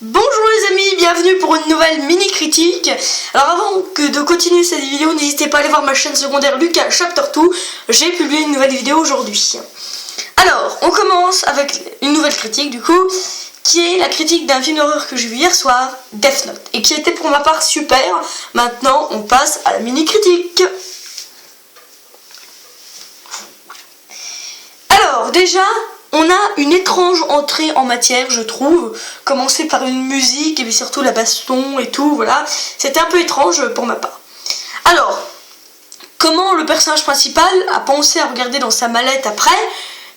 Bonjour les amis, bienvenue pour une nouvelle mini critique. Alors avant de continuer cette vidéo, n'hésitez pas à aller voir ma chaîne secondaire Lucas Chapter 2. J'ai publié une nouvelle vidéo aujourd'hui. Alors, on commence avec une nouvelle critique du coup, qui est la critique d'un film d'horreur que j'ai vu hier soir, Death Note, et qui était pour ma part super. Maintenant, on passe à la mini critique. Alors déjà, on a une étrange entrée en matière, je trouve. Commencer par une musique et puis surtout la baston et tout, voilà. C'était un peu étrange pour ma part. Alors, comment le personnage principal a pensé à regarder dans sa mallette après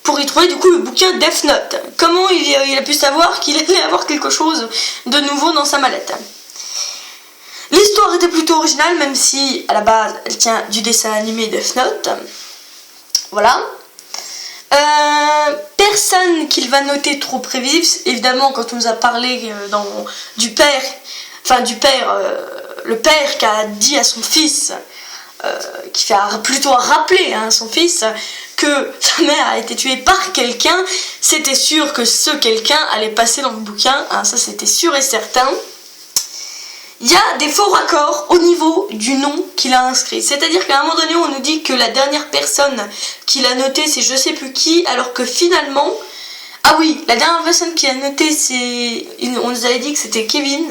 pour y trouver du coup le bouquin Death Note? Comment il a pu savoir qu'il allait avoir quelque chose de nouveau dans sa mallette? L'histoire était plutôt originale, même si à la base elle tient du dessin animé Death Note. Voilà. Personne qu'il va noter trop prévisible, évidemment quand on nous a parlé le père qui a dit à son fils, qui fait plutôt rappeler à son fils que sa mère a été tuée par quelqu'un, c'était sûr que ce quelqu'un allait passer dans le bouquin, hein, ça c'était sûr et certain. Il y a des faux raccords au niveau du nom qu'il a inscrit. C'est-à-dire qu'à un moment donné, on nous dit que la dernière personne qu'il a notée, c'est je sais plus qui, alors que finalement... Ah oui, la dernière personne qui a noté, c'est... On nous avait dit que c'était Kevin.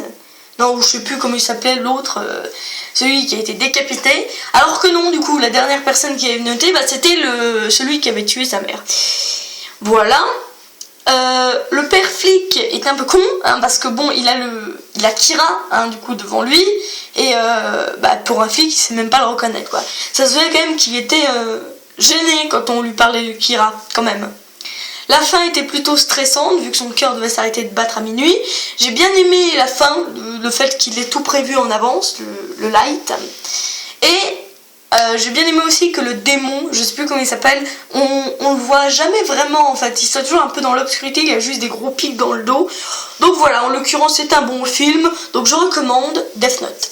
Non, je sais plus comment il s'appelait, l'autre, celui qui a été décapité. Alors que non, du coup, la dernière personne qui avait noté, c'était celui qui avait tué sa mère. Voilà. Le père flic est un peu con, hein, parce que bon, il a Kira, hein, du coup devant lui, et pour un flic il sait même pas le reconnaître quoi. Ça se voyait quand même qu'il était gêné quand on lui parlait de Kira quand même. La fin était plutôt stressante vu que son cœur devait s'arrêter de battre à minuit. J'ai bien aimé la fin, le fait qu'il ait tout prévu en avance, le light, et j'ai bien aimé aussi que le démon, je sais plus comment il s'appelle, on le voit jamais vraiment en fait, il soit toujours un peu dans l'obscurité, il a juste des gros pics dans le dos. Donc voilà, en l'occurrence c'est un bon film, donc je recommande Death Note.